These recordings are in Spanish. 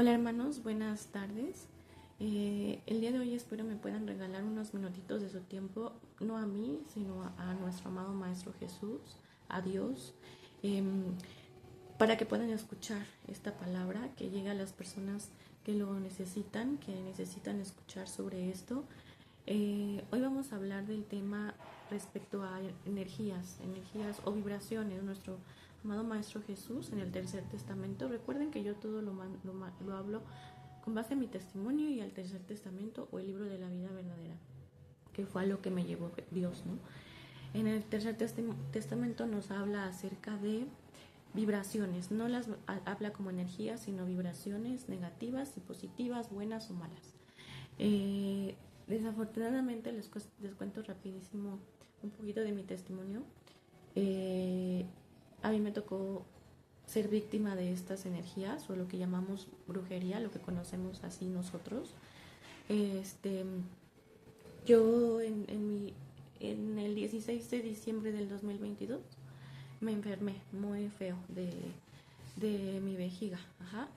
Hola hermanos, buenas tardes. El día de hoy espero me puedan regalar unos minutitos de su tiempo, no a mí, sino a nuestro amado Maestro Jesús, a Dios, para que puedan escuchar esta palabra, que llegue a las personas que lo necesitan, que necesitan escuchar sobre esto. Hoy vamos a hablar del tema respecto a energías o vibraciones. Nuestro amado Maestro Jesús en el Tercer Testamento. Recuerden que yo todo lo hablo con base en mi testimonio y al Tercer Testamento o el libro de la vida verdadera, que fue a lo que me llevó Dios, ¿no? En el Tercer Testamento nos habla acerca de vibraciones, no las habla como energías, sino vibraciones negativas y positivas, buenas o malas. Desafortunadamente les cuento rapidísimo un poquito de mi testimonio. A mí me tocó ser víctima de estas energías o lo que llamamos brujería, lo que conocemos así nosotros. Este, yo en el 16 de diciembre del 2022 me enfermé muy feo de mi vejiga. Ajá.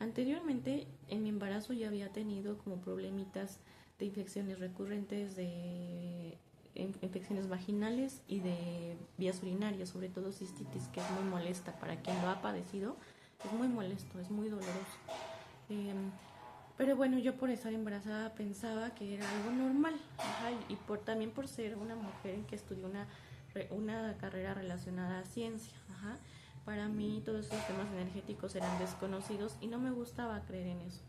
Anteriormente en mi embarazo ya había tenido como problemitas de infecciones recurrentes, de infecciones vaginales y de vías urinarias, sobre todo cistitis, que es muy molesta para quien lo ha padecido. Es muy molesto, es muy doloroso. Pero bueno, yo por estar embarazada pensaba que era algo normal. Ajá, y también por ser una mujer en que estudió una carrera relacionada a ciencia. Ajá. Para mí todos esos temas energéticos eran desconocidos y no me gustaba creer en eso.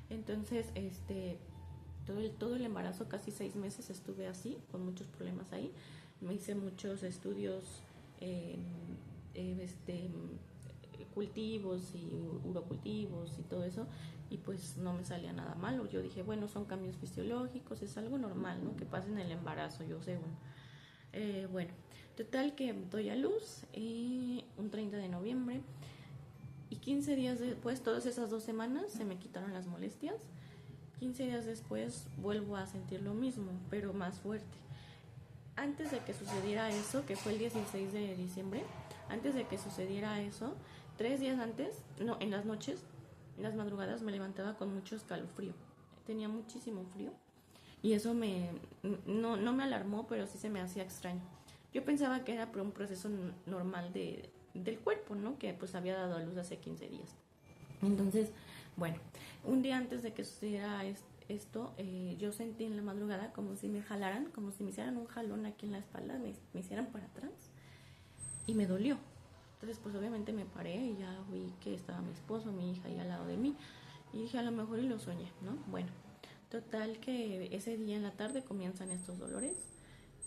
Entonces, todo el embarazo, casi 6 meses estuve así, con muchos problemas ahí. Me hice muchos estudios, eh, este, cultivos y urocultivos y todo eso, y pues no me salía nada malo. Yo dije, bueno, son cambios fisiológicos, es algo normal, ¿no? Que pasa en el embarazo, yo sé, bueno, total que doy a luz un 30 de noviembre y 15 días después, todas esas 2 semanas, se me quitaron las molestias. 15 días después vuelvo a sentir lo mismo, pero más fuerte. Antes de que sucediera eso, que fue el 16 de diciembre, antes de que sucediera eso, 3 días antes, no, en las noches, en las madrugadas me levantaba con mucho escalofrío. Tenía muchísimo frío y eso no me alarmó, pero sí se me hacía extraño. Yo pensaba que era por un proceso normal del cuerpo, ¿no? Que pues había dado a luz hace 15 días. Entonces, bueno, un día antes de que sucediera esto, yo sentí en la madrugada como si me jalaran, como si me hicieran un jalón aquí en la espalda, me hicieran para atrás y me dolió. Entonces, pues obviamente me paré y ya vi que estaba mi esposo, mi hija ahí al lado de mí y dije, a lo mejor y lo soñé, ¿no? Bueno, total que ese día en la tarde comienzan estos dolores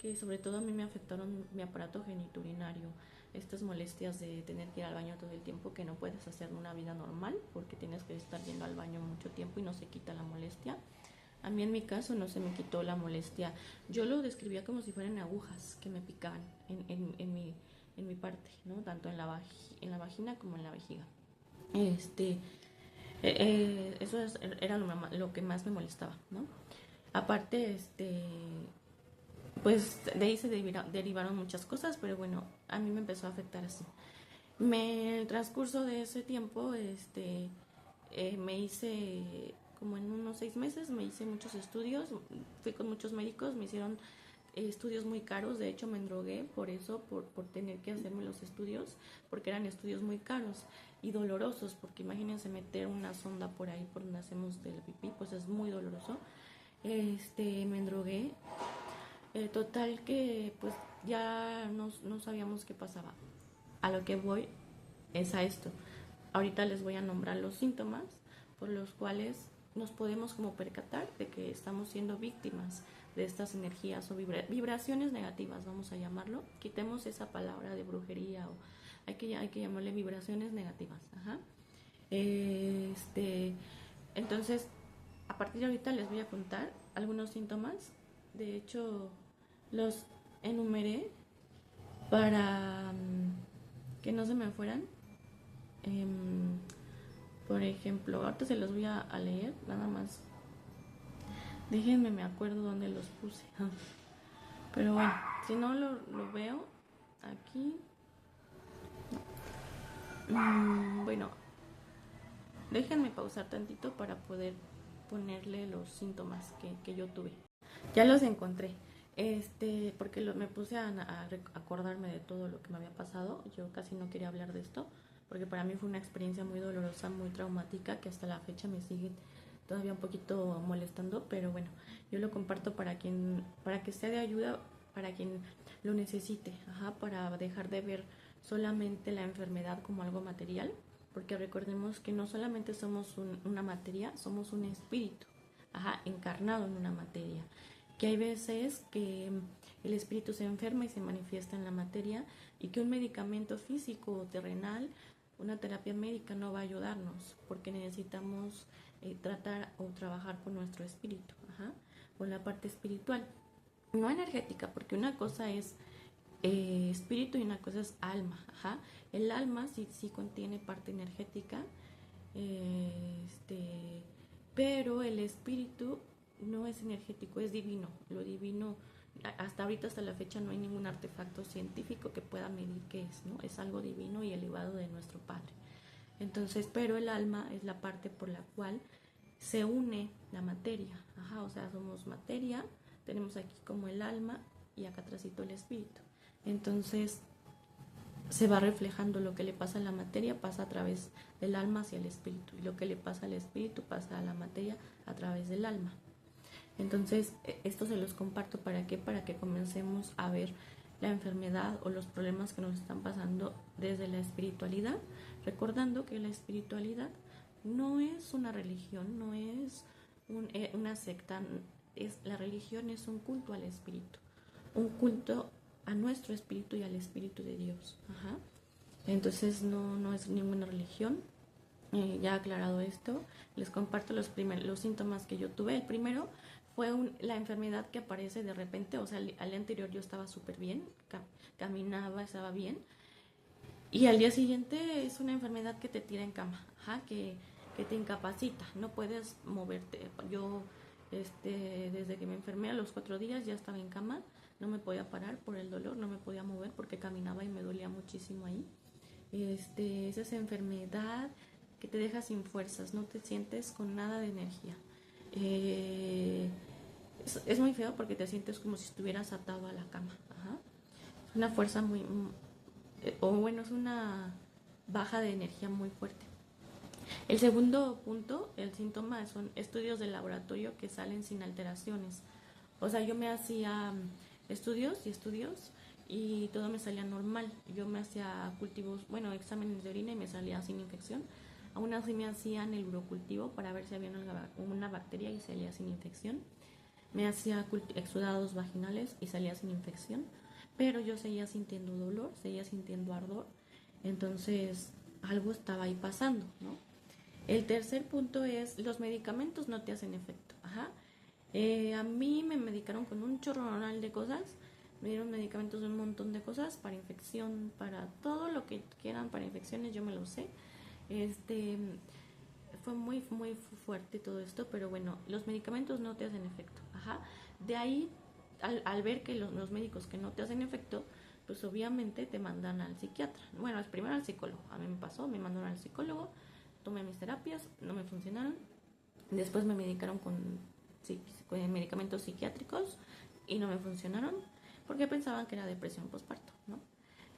que sobre todo a mí me afectaron mi aparato geniturinario, estas molestias de tener que ir al baño todo el tiempo, que no puedes hacer una vida normal porque tienes que estar yendo al baño mucho tiempo y no se quita la molestia. A mí en mi caso no se me quitó la molestia. Yo lo describía como si fueran agujas que me picaban en mi parte, ¿no? Tanto en la vagina como en la vejiga. Eso era lo que más me molestaba, ¿no? Aparte, pues de ahí se derivaron muchas cosas, pero bueno, a mí me empezó a afectar así. En el transcurso de ese tiempo, me hice, como en unos 6 meses, me hice muchos estudios, fui con muchos médicos, me hicieron estudios muy caros, de hecho me endrogué por eso, por tener que hacerme los estudios, porque eran estudios muy caros y dolorosos, porque imagínense meter una sonda por ahí por donde hacemos del pipí, pues es muy doloroso. Me endrogué. Total que pues ya no sabíamos qué pasaba. A lo que voy es a esto. Ahorita les voy a nombrar los síntomas por los cuales nos podemos como percatar de que estamos siendo víctimas de estas energías o vibraciones negativas, vamos a llamarlo. Quitemos esa palabra de brujería o hay que llamarle vibraciones negativas. Ajá. Entonces, a partir de ahorita les voy a contar algunos síntomas. De hecho, los enumeré para que no se me fueran. Por ejemplo, ahorita se los voy a leer, nada más. Déjenme, me acuerdo dónde los puse. Pero bueno, si no lo veo aquí. Bueno, Déjenme pausar tantito para poder ponerle los síntomas que yo tuve. Ya los encontré. Porque me puse a acordarme de todo lo que me había pasado. Yo casi no quería hablar de esto, porque para mí fue una experiencia muy dolorosa, muy traumática, que hasta la fecha me sigue todavía un poquito molestando, pero bueno, yo lo comparto para que sea de ayuda para quien lo necesite, para dejar de ver solamente la enfermedad como algo material, porque recordemos que no solamente somos una materia, somos un espíritu, encarnado en una materia, que hay veces que el espíritu se enferma y se manifiesta en la materia, y que un medicamento físico o terrenal, una terapia médica, no va a ayudarnos, porque necesitamos tratar o trabajar con nuestro espíritu, con la parte espiritual, no energética, porque una cosa es espíritu y una cosa es alma. El alma sí contiene parte energética, pero el espíritu no es energético, es divino. Lo divino, hasta ahorita, hasta la fecha, no hay ningún artefacto científico que pueda medir qué es, ¿no? Es algo divino y elevado de nuestro Padre. Entonces, pero el alma es la parte por la cual se une la materia. O sea, somos materia, tenemos aquí como el alma y acá atrásito el espíritu. Entonces, se va reflejando lo que le pasa a la materia, pasa a través del alma hacia el espíritu, y lo que le pasa al espíritu pasa a la materia a través del alma. Entonces, esto se los comparto para que comencemos a ver la enfermedad o los problemas que nos están pasando desde la espiritualidad, recordando que la espiritualidad no es una religión, no es una secta, la religión es un culto al espíritu, un culto a nuestro espíritu y al espíritu de Dios. Entonces no es ninguna religión. Ya aclarado esto, les comparto los síntomas que yo tuve. El primero fue la enfermedad que aparece de repente. O sea, al día anterior yo estaba súper bien, caminaba, estaba bien, y al día siguiente es una enfermedad que te tira en cama, que te incapacita, no puedes moverte. Yo, desde que me enfermé, a los 4 días ya estaba en cama, no me podía parar por el dolor, no me podía mover porque caminaba y me dolía muchísimo ahí. Es esa enfermedad que te deja sin fuerzas, no te sientes con nada de energía. Es muy feo porque te sientes como si estuvieras atado a la cama. Es una fuerza es una baja de energía muy fuerte. El segundo punto, el síntoma, son estudios de laboratorio que salen sin alteraciones. O sea, yo me hacía estudios y todo me salía normal. Yo me hacía exámenes de orina y me salía sin infección. Aún así me hacían el urocultivo para ver si había una bacteria y salía sin infección. Me hacía exudados vaginales y salía sin infección. Pero yo seguía sintiendo dolor, seguía sintiendo ardor. Entonces, algo estaba ahí pasando, ¿no? El tercer punto es, los medicamentos no te hacen efecto. A mí me medicaron con un chorronal de cosas. Me dieron medicamentos de un montón de cosas, para infección, para todo lo que quieran, para infecciones, yo me lo sé. Fue muy, muy fuerte todo esto, pero bueno, los medicamentos no te hacen efecto. De ahí, al ver que los médicos que no te hacen efecto, pues obviamente te mandan al psiquiatra. Bueno, primero al psicólogo. A mí me pasó, me mandaron al psicólogo, tomé mis terapias, no me funcionaron. Después me medicaron con medicamentos psiquiátricos y no me funcionaron porque pensaban que era depresión postparto, ¿no?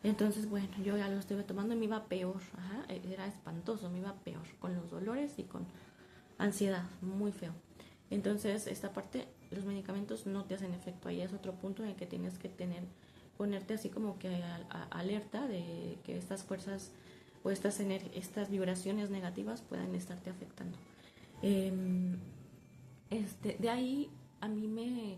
Entonces, bueno, yo ya lo estuve tomando y me iba peor. Era espantoso, me iba peor, con los dolores y con ansiedad, muy feo. Entonces, esta parte, los medicamentos no te hacen efecto. Ahí es otro punto en el que tienes que ponerte así como que alerta de que estas fuerzas o estas vibraciones negativas puedan estarte afectando. De ahí a mí me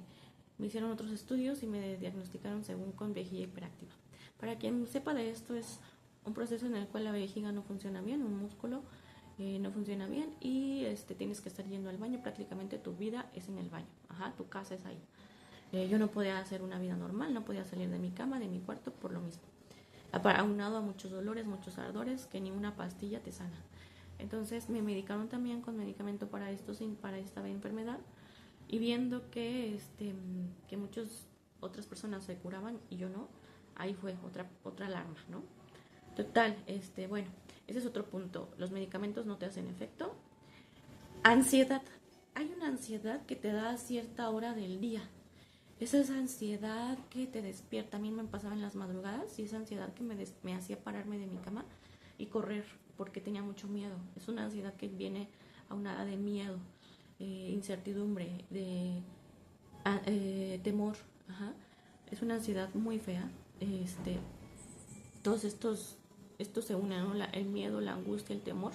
hicieron otros estudios y me diagnosticaron según con vejiga hiperactiva. Para quien sepa de esto, es un proceso en el cual la vejiga no funciona bien, un músculo no funciona bien y tienes que estar yendo al baño. Prácticamente tu vida es en el baño, tu casa es ahí. Yo no podía hacer una vida normal, no podía salir de mi cama, de mi cuarto, por lo mismo. Aunado a muchos dolores, muchos ardores, que ni una pastilla te sana. Entonces me medicaron también con medicamento para esta enfermedad, y viendo que muchas otras personas se curaban y yo no, ahí fue otra alarma, ¿no? Total, bueno, ese es otro punto. Los medicamentos no te hacen efecto. Ansiedad. Hay una ansiedad que te da a cierta hora del día. Esa es ansiedad que te despierta. A mí me pasaba en las madrugadas y esa ansiedad que me hacía pararme de mi cama y correr porque tenía mucho miedo. Es una ansiedad que viene aunada de miedo, incertidumbre, de temor. Ajá. Es una ansiedad muy fea. Todos estos se unen, ¿no? El miedo, la angustia, el temor,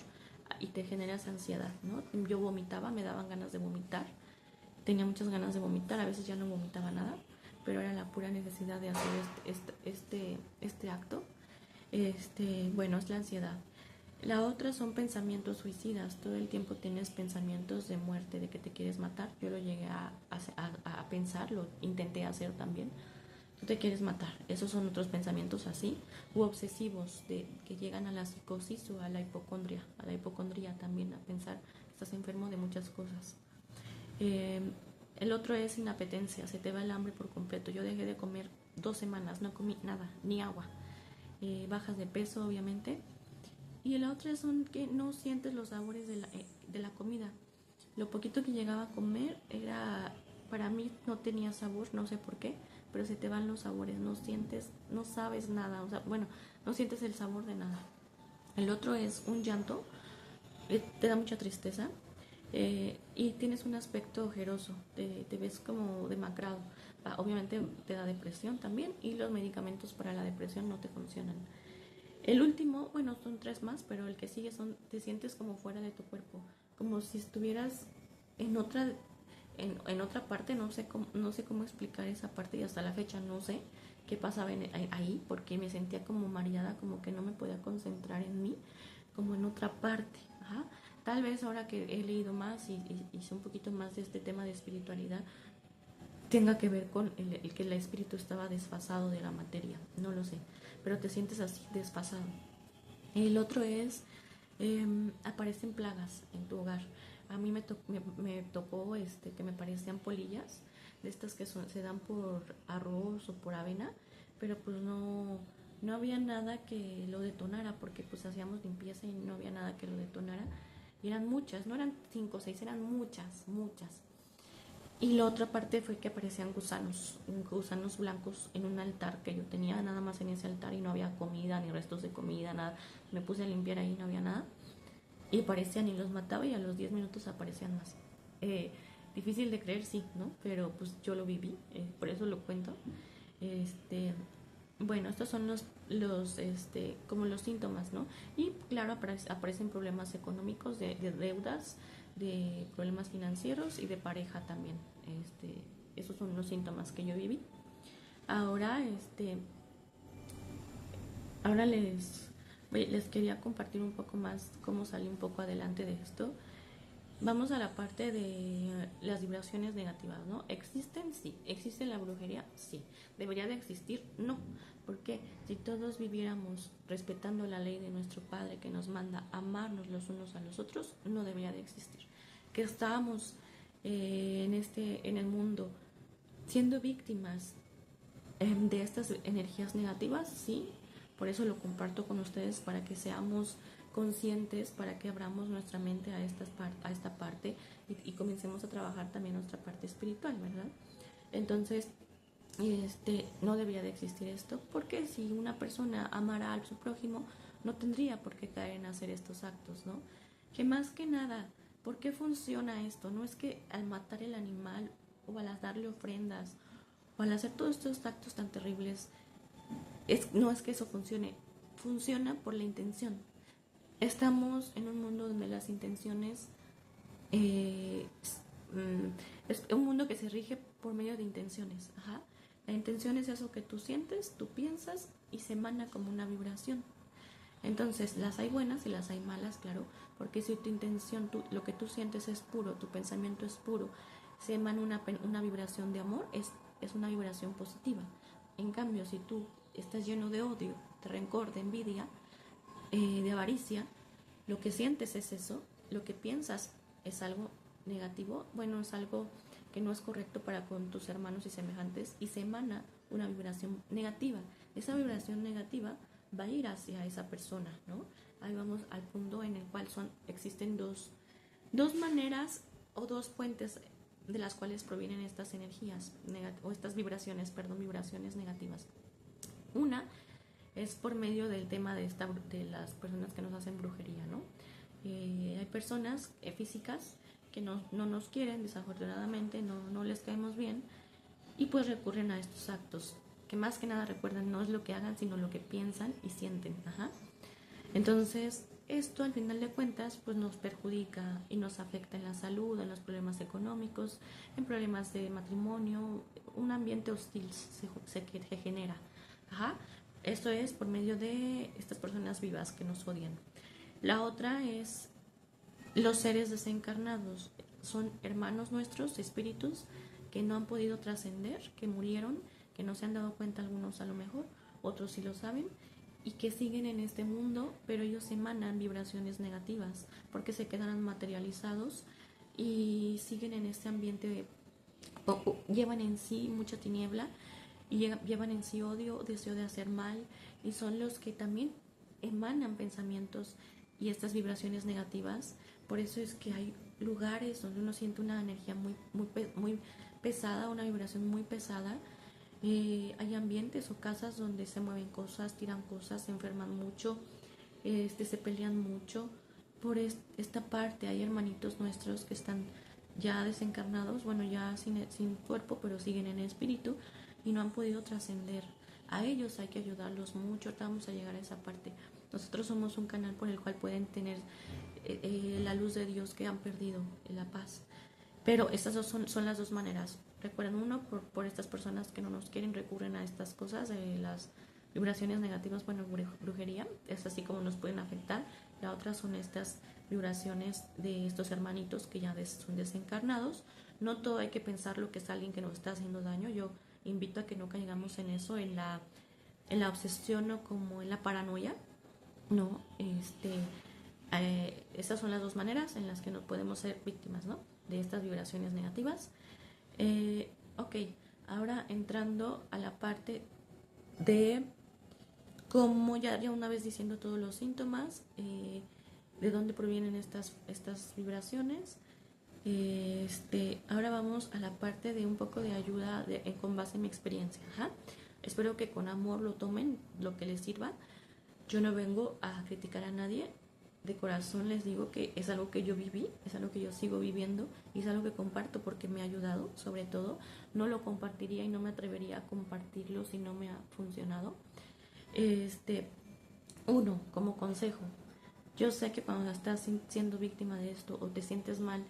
y te genera esa ansiedad, ¿no? Yo vomitaba, me daban ganas de vomitar, tenía muchas ganas de vomitar, a veces ya no vomitaba nada, pero era la pura necesidad de hacer este acto. Bueno, es la ansiedad. La otra son pensamientos suicidas. Todo el tiempo tienes pensamientos de muerte, de que te quieres matar. Yo lo llegué a pensar, lo intenté hacer también. Tú te quieres matar. Esos son otros pensamientos así. U obsesivos, que llegan a la psicosis o a la hipocondria. A la hipocondría también, a pensar que estás enfermo de muchas cosas. Eh, el otro es inapetencia. Se te va el hambre por completo. Yo dejé de comer 2 semanas. No comí nada, ni agua. Bajas de peso, obviamente. Y la otra son que no sientes los sabores de la comida. Lo poquito que llegaba a comer era, para mí no tenía sabor, no sé por qué, pero se te van los sabores, no sientes, no sabes nada, o sea, bueno, no sientes el sabor de nada. El otro es un llanto, te da mucha tristeza, y tienes un aspecto ojeroso, te ves como demacrado. Obviamente te da depresión también y los medicamentos para la depresión no te funcionan. El último, bueno, son 3 más, pero el que sigue te sientes como fuera de tu cuerpo, como si estuvieras en en otra parte, no sé cómo explicar esa parte y hasta la fecha no sé qué pasaba ahí, porque me sentía como mareada, como que no me podía concentrar en mí, como en otra parte. Ajá. Tal vez ahora que he leído más y sé un poquito más de este tema de espiritualidad, tenga que ver con el que el espíritu estaba desfasado de la materia, no lo sé, pero te sientes así, desfasado. El otro es, aparecen plagas en tu hogar. A mí me tocó que me parecían polillas, de estas que se dan por arroz o por avena, pero pues no había nada que lo detonara, porque pues hacíamos limpieza y no había nada que lo detonara. Y eran muchas, no eran 5 o 6, eran muchas, muchas. Y la otra parte fue que aparecían gusanos blancos en un altar que yo tenía, nada más en ese altar, y no había comida, ni restos de comida, nada. Me puse a limpiar ahí, no había nada. Y aparecían y los mataba y a los 10 minutos aparecían más. Eh, Difícil de creer, sí, ¿no? Pero pues yo lo viví, por eso lo cuento. Este, bueno, estos son como los síntomas, ¿no? Y claro, aparecen problemas económicos, de deudas, de problemas financieros y de pareja también. Esos son los síntomas que yo viví. Ahora, ahora les quería compartir un poco más cómo salí un poco adelante de esto. Vamos a la parte de las vibraciones negativas, ¿no? ¿Existen? Sí. ¿Existe la brujería? Sí. ¿Debería de existir? No. Porque si todos viviéramos respetando la ley de nuestro Padre que nos manda amarnos los unos a los otros, no debería de existir. Que estábamos en el mundo siendo víctimas de estas energías negativas, sí. Por eso lo comparto con ustedes, para que seamos conscientes, para que abramos nuestra mente a esta parte y comencemos a trabajar también nuestra parte espiritual, ¿verdad? Entonces, no debería de existir esto, porque si una persona amara a su prójimo, no tendría por qué caer en hacer estos actos, ¿no? Que más que nada, ¿por qué funciona esto? No es que al matar el animal o al darle ofrendas o al hacer todos estos actos tan terribles, no es que eso funcione, funciona por la intención. Estamos en un mundo donde las intenciones eh, es un mundo que se rige por medio de intenciones. Ajá. La intención es eso que tú sientes, tú piensas y se emana como una vibración. Entonces, las hay buenas y las hay malas, claro, porque si tu intención, lo que tú sientes es puro, tu pensamiento es puro, se emana una vibración de amor, es una vibración positiva. En cambio, si tú estás lleno de odio, de rencor, de envidia, de avaricia, lo que sientes es eso, lo que piensas es algo negativo, bueno, es algo que no es correcto para con tus hermanos y semejantes, y se emana una vibración negativa. Esa vibración negativa va a ir hacia esa persona, ¿no? Ahí vamos al punto en el cual existen dos maneras o dos fuentes de las cuales provienen estas energías o estas vibraciones negativas. Una es por medio del tema de las personas que nos hacen brujería, ¿no? Hay personas físicas que no nos quieren, desafortunadamente, no les caemos bien, y pues recurren a estos actos, que más que nada recuerdan, no es lo que hagan, sino lo que piensan y sienten. Ajá. Entonces, esto al final de cuentas pues nos perjudica y nos afecta en la salud, en los problemas económicos, en problemas de matrimonio, un ambiente hostil se genera. Ajá. Esto es por medio de estas personas vivas que nos odian. La otra es los seres desencarnados. Son hermanos nuestros, espíritus, que no han podido trascender, que murieron, que no se han dado cuenta algunos a lo mejor, otros sí lo saben, y que siguen en este mundo, pero ellos emanan vibraciones negativas, porque se quedan materializados y siguen en este ambiente, llevan en sí mucha tiniebla, y llevan en sí odio, deseo de hacer mal, y son los que también emanan pensamientos y estas vibraciones negativas. Por eso es que hay lugares donde uno siente una energía muy pesada, una vibración muy pesada. Hay ambientes o casas donde se mueven cosas, tiran cosas, se enferman mucho, se pelean mucho. Por esta parte hay hermanitos nuestros que están ya desencarnados, bueno, ya sin cuerpo, pero siguen en espíritu y no han podido trascender. A ellos hay que ayudarlos mucho. Vamos a llegar a esa parte. Nosotros somos un canal por el cual pueden tener la luz de Dios que han perdido, la paz. Pero estas son las dos maneras. Recuerden, uno, por estas personas que no nos quieren, recurren a estas cosas, las vibraciones negativas, bueno, brujería, es así como nos pueden afectar. La otra son estas vibraciones de estos hermanitos que ya son desencarnados. No todo hay que pensar lo que es alguien que nos está haciendo daño. Yo invito a que no caigamos en eso, en la obsesión o como en la paranoia. No, esas son las dos maneras en las que no podemos ser víctimas, ¿no?, de estas vibraciones negativas. Ok, ahora entrando a la parte de cómo, ya una vez diciendo todos los síntomas, de dónde provienen estas vibraciones, ahora vamos a la parte de un poco de ayuda con base en mi experiencia. Ajá. Espero que con amor lo tomen, lo que les sirva. Yo no vengo a criticar a nadie. De corazón les digo que es algo que yo viví, es algo que yo sigo viviendo y es algo que comparto porque me ha ayudado. Sobre todo, no lo compartiría y no me atrevería a compartirlo si no me ha funcionado. Uno, como consejo, yo sé que cuando estás siendo víctima de esto o te sientes mal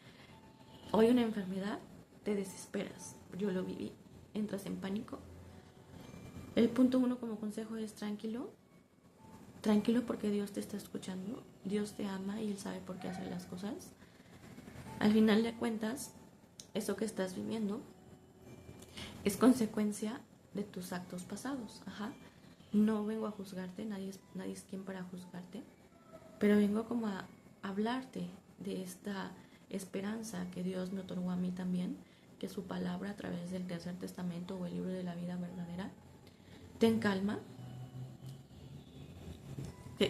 o hay una enfermedad, te desesperas. Yo lo viví, entras en pánico. El punto uno como consejo es tranquilo porque Dios te está escuchando, Dios te ama y Él sabe por qué hacer las cosas. Al final de cuentas, eso que estás viviendo es consecuencia de tus actos pasados. Ajá. No vengo a juzgarte, nadie es quien para juzgarte, pero vengo como a hablarte de esta esperanza que Dios me otorgó a mí también, que su palabra a través del Tercer Testamento o el libro de la vida verdadera. Ten calma.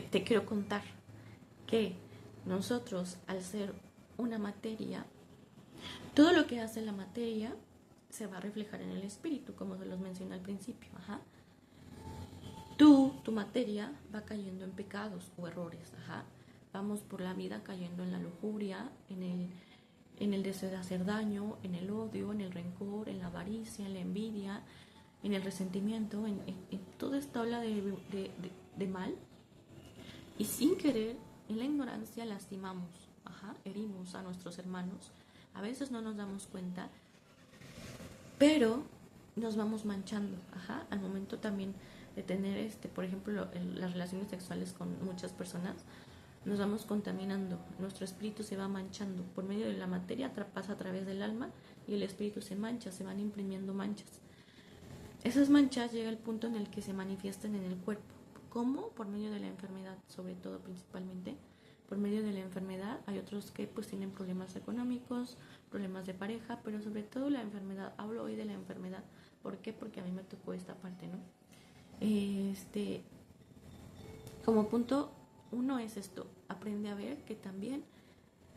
Te quiero contar que nosotros, al ser una materia, todo lo que hace la materia se va a reflejar en el espíritu, como se los mencioné al principio. Ajá. Tu materia va cayendo en pecados o errores. Ajá. Vamos por la vida cayendo en la lujuria, en el deseo de hacer daño, en el odio, en el rencor, en la avaricia, en la envidia, en el resentimiento, en toda esta ola de mal. Y sin querer, en la ignorancia lastimamos, herimos a nuestros hermanos. A veces no nos damos cuenta, pero nos vamos manchando. Al momento también de tener, por ejemplo, las relaciones sexuales con muchas personas, nos vamos contaminando. Nuestro espíritu se va manchando. Por medio de la materia pasa a través del alma y el espíritu se mancha, se van imprimiendo manchas. Esas manchas llega al punto en el que se manifiestan en el cuerpo. ¿Cómo? Por medio de la enfermedad, sobre todo, principalmente. Por medio de la enfermedad. Hay otros que pues tienen problemas económicos, problemas de pareja, pero sobre todo la enfermedad. Hablo hoy de la enfermedad. ¿Por qué? Porque a mí me tocó esta parte, ¿no? Como punto uno es esto, aprende a ver que también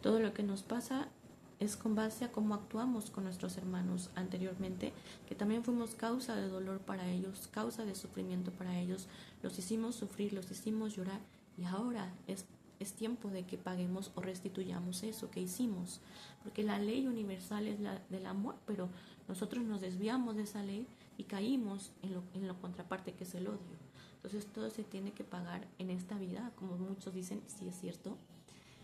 todo lo que nos pasa es con base a cómo actuamos con nuestros hermanos anteriormente, que también fuimos causa de dolor para ellos, causa de sufrimiento para ellos, los hicimos sufrir, los hicimos llorar y ahora es tiempo de que paguemos o restituyamos eso que hicimos, porque la ley universal es la del amor, pero nosotros nos desviamos de esa ley y caímos en lo contraparte que es el odio. Entonces todo se tiene que pagar en esta vida, como muchos dicen, sí es cierto,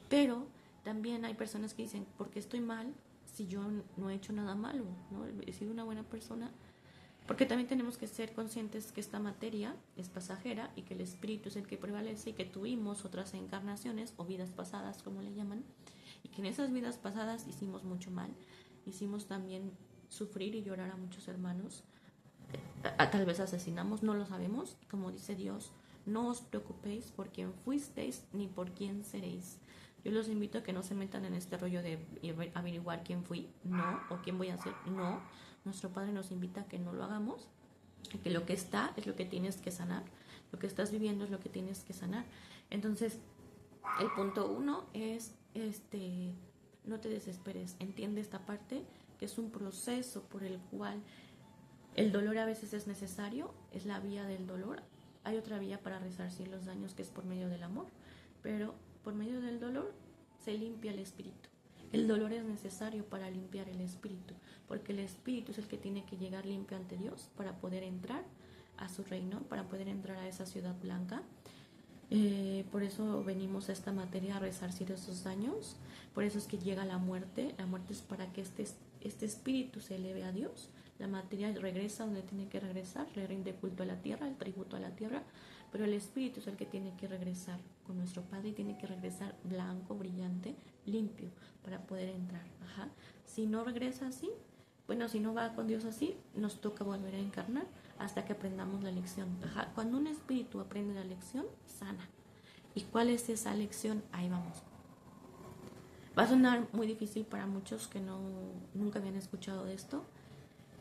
pero también hay personas que dicen, ¿por qué estoy mal si yo no he hecho nada malo? ¿No? He sido una buena persona. Porque también tenemos que ser conscientes que esta materia es pasajera y que el espíritu es el que prevalece y que tuvimos otras encarnaciones o vidas pasadas, como le llaman, y que en esas vidas pasadas hicimos mucho mal, hicimos también sufrir y llorar a muchos hermanos, tal vez asesinamos, no lo sabemos, como dice Dios, no os preocupéis por quién fuisteis ni por quién seréis. Yo los invito a que no se metan en este rollo de averiguar quién fui, no, o quién voy a ser, no. Nuestro Padre nos invita a que no lo hagamos, que lo que está es lo que tienes que sanar, lo que estás viviendo es lo que tienes que sanar. Entonces, el punto uno es, no te desesperes, entiende esta parte, que es un proceso por el cual el dolor a veces es necesario, es la vía del dolor. Hay otra vía para resarcir los daños que es por medio del amor, pero por medio del dolor se limpia el espíritu. El dolor es necesario para limpiar el espíritu, porque el espíritu es el que tiene que llegar limpio ante Dios para poder entrar a su reino, para poder entrar a esa ciudad blanca. Por eso venimos a esta materia a resarcir esos daños. Por eso es que llega la muerte. La muerte es para que este espíritu se eleve a Dios. La materia regresa donde tiene que regresar, le rinde culto a la tierra, el tributo a la tierra, pero el espíritu es el que tiene que regresar con nuestro Padre y tiene que regresar blanco, brillante, limpio, para poder entrar. Ajá. Si no regresa así, bueno, si no va con Dios así, nos toca volver a encarnar hasta que aprendamos la lección. Ajá. Cuando un espíritu aprende la lección, sana. ¿Y cuál es esa lección? Ahí vamos. Va a sonar muy difícil para muchos que nunca habían escuchado de esto.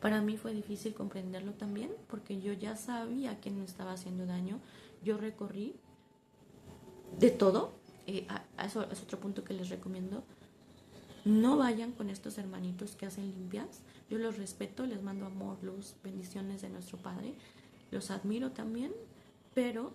Para mí fue difícil comprenderlo también, porque yo ya sabía quién me estaba haciendo daño. Yo recorrí de todo. Eso es otro punto que les recomiendo. No vayan con estos hermanitos que hacen limpias. Yo los respeto, les mando amor, luz, bendiciones de nuestro Padre. Los admiro también, pero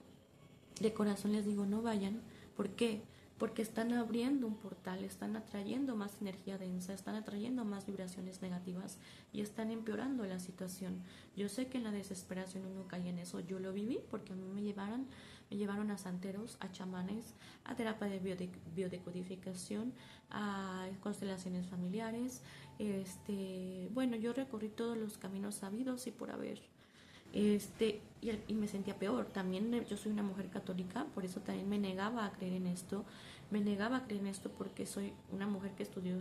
de corazón les digo, no vayan. ¿Por qué? Porque están abriendo un portal, están atrayendo más energía densa, están atrayendo más vibraciones negativas y están empeorando la situación. Yo sé que en la desesperación uno cae en eso. Yo lo viví porque a mí me llevaron a santeros, a chamanes, a terapia de biodecodificación, a constelaciones familiares. Bueno, yo recorrí todos los caminos sabidos y por haber. Y me sentía peor. También yo soy una mujer católica, por eso también me negaba a creer en esto. Me negaba a creer en esto porque soy una mujer que estudió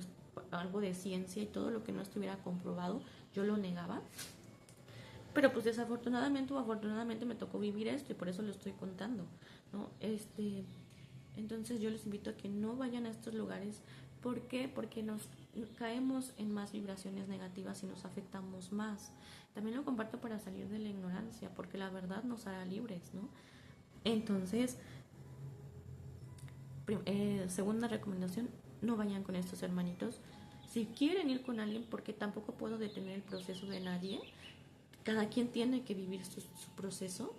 algo de ciencia y todo lo que no estuviera comprobado, yo lo negaba. Pero pues desafortunadamente o afortunadamente me tocó vivir esto y por eso lo estoy contando, ¿no? Entonces yo les invito a que no vayan a estos lugares. ¿Por qué? Porque nos caemos en más vibraciones negativas y nos afectamos más. También lo comparto para salir de la ignorancia, porque la verdad nos hará libres, ¿no? Entonces, segunda recomendación, no vayan con estos hermanitos. Si quieren ir con alguien, porque tampoco puedo detener el proceso de nadie, cada quien tiene que vivir su proceso.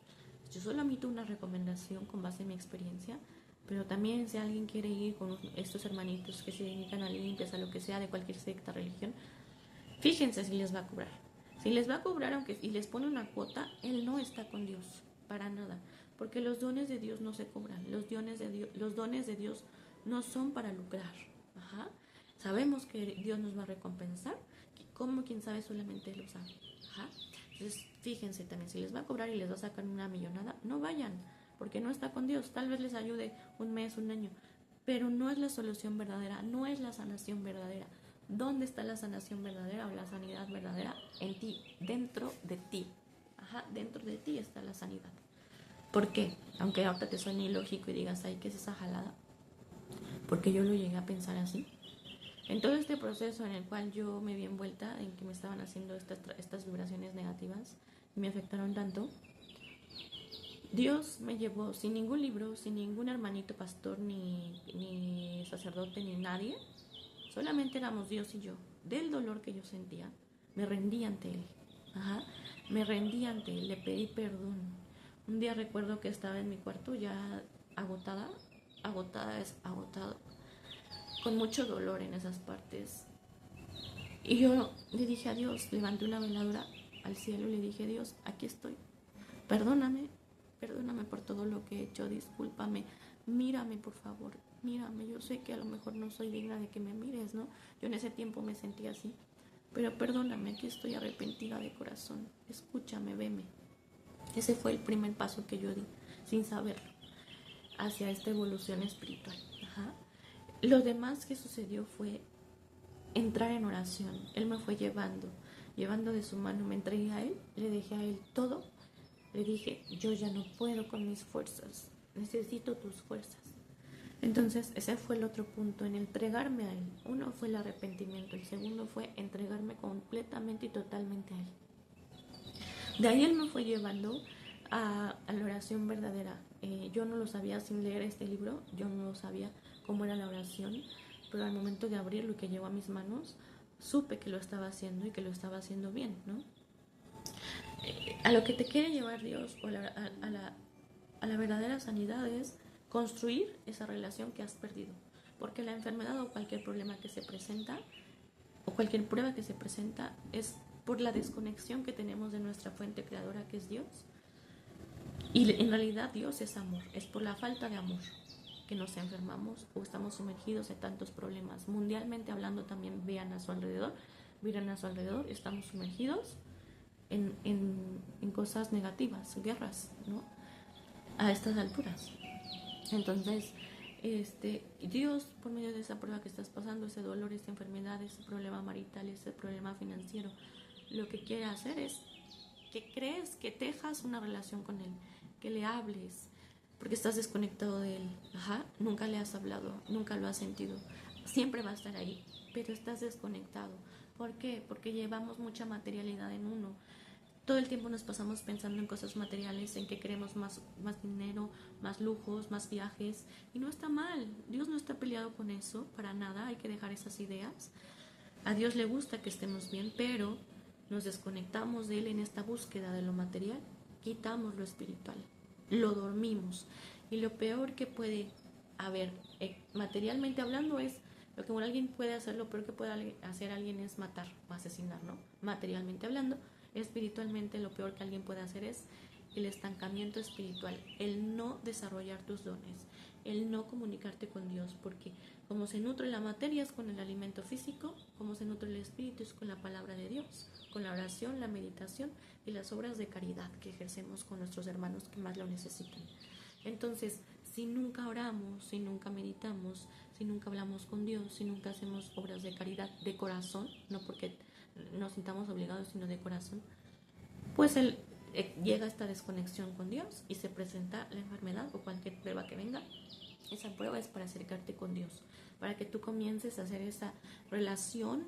Yo solo emito una recomendación con base en mi experiencia, pero también si alguien quiere ir con estos hermanitos que se dedican a limpias, a lo que sea, de cualquier secta, religión, fíjense si les va a cobrar. Si les va a cobrar, aunque y les pone una cuota, él no está con Dios, para nada. Porque los dones de Dios no se cobran. Los dones de Dios no son para lucrar. Ajá. Sabemos que Dios nos va a recompensar. Como quien sabe, solamente Él lo sabe. Ajá. Entonces, fíjense también, si les va a cobrar y les va a sacar una millonada, no vayan, porque no está con Dios. Tal vez les ayude un mes, un año, pero no es la solución verdadera, no es la sanación verdadera. ¿Dónde está la sanación verdadera o la sanidad verdadera? En ti, dentro de ti. Ajá, dentro de ti está la sanidad. ¿Por qué? Aunque ahorita te suene ilógico y digas, ay, ¿qué es esa jalada? Porque yo lo llegué a pensar así. En todo este proceso en el cual yo me vi envuelta en que me estaban haciendo estas vibraciones negativas y me afectaron tanto, Dios me llevó sin ningún libro, sin ningún hermanito pastor, ni sacerdote, ni nadie. Solamente éramos Dios y yo. Del dolor que yo sentía, me rendí ante Él. Ajá. Me rendí ante Él, le pedí perdón. Un día recuerdo que estaba en mi cuarto ya agotada, agotada es agotado, con mucho dolor en esas partes. Y yo le dije a Dios, levanté una veladora al cielo y le dije, Dios, aquí estoy. Perdóname, perdóname por todo lo que he hecho, discúlpame, mírame por favor, mírame. Yo sé que a lo mejor no soy digna de que me mires, ¿no? Yo en ese tiempo me sentía así, pero perdóname, aquí estoy arrepentida de corazón. Escúchame, veme. Ese fue el primer paso que yo di, sin saberlo, hacia esta evolución espiritual. Ajá. Lo demás que sucedió fue entrar en oración. Él me fue llevando de su mano, me entregué a Él, le dejé a Él todo. Le dije, yo ya no puedo con mis fuerzas, necesito tus fuerzas. Entonces ese fue el otro punto, en entregarme a Él. Uno fue el arrepentimiento, el segundo fue entregarme completamente y totalmente a Él. De ahí Él me fue llevando a la oración verdadera. Yo no lo sabía sin leer este libro, yo no lo sabía cómo era la oración, pero al momento de abrirlo y que llegó a mis manos, supe que lo estaba haciendo y que lo estaba haciendo bien, ¿no? A lo que te quiere llevar Dios o a la verdadera sanidad es construir esa relación que has perdido. Porque la enfermedad o cualquier problema que se presenta o cualquier prueba que se presenta es por la desconexión que tenemos de nuestra fuente creadora que es Dios. Y en realidad Dios es amor, es por la falta de amor que nos enfermamos o estamos sumergidos en tantos problemas. Mundialmente hablando también vean a su alrededor, estamos sumergidos en cosas negativas, guerras, ¿no? A estas alturas. Entonces, Dios, por medio de esa prueba que estás pasando, ese dolor, esa enfermedad, ese problema marital, ese problema financiero, lo que quiere hacer es que crees, que tejas una relación con Él, que le hables, porque estás desconectado de Él. Ajá, nunca le has hablado, nunca lo has sentido. Siempre va a estar ahí, pero estás desconectado. ¿Por qué? Porque llevamos mucha materialidad en uno. Todo el tiempo nos pasamos pensando en cosas materiales, en que queremos más dinero, más lujos, más viajes. Y no está mal. Dios no está peleado con eso, para nada. Hay que dejar esas ideas. A Dios le gusta que estemos bien, pero nos desconectamos de Él en esta búsqueda de lo material. Quitamos lo espiritual. Lo dormimos. Y lo peor que puede haber, materialmente hablando, es lo que alguien puede hacer, lo peor que puede hacer alguien es matar o asesinar, ¿no? Materialmente hablando. Espiritualmente lo peor que alguien puede hacer es el estancamiento espiritual, el no desarrollar tus dones, el no comunicarte con Dios, porque como se nutre la materia es con el alimento físico, como se nutre el espíritu es con la palabra de Dios, con la oración, la meditación y las obras de caridad que ejercemos con nuestros hermanos que más lo necesitan. Entonces, si nunca oramos, si nunca meditamos, si nunca hablamos con Dios, si nunca hacemos obras de caridad de corazón, no porque nos sintamos obligados, sino de corazón, pues llega esta desconexión con Dios y se presenta la enfermedad o cualquier prueba que venga. Esa prueba es para acercarte con Dios, para que tú comiences a hacer esa relación,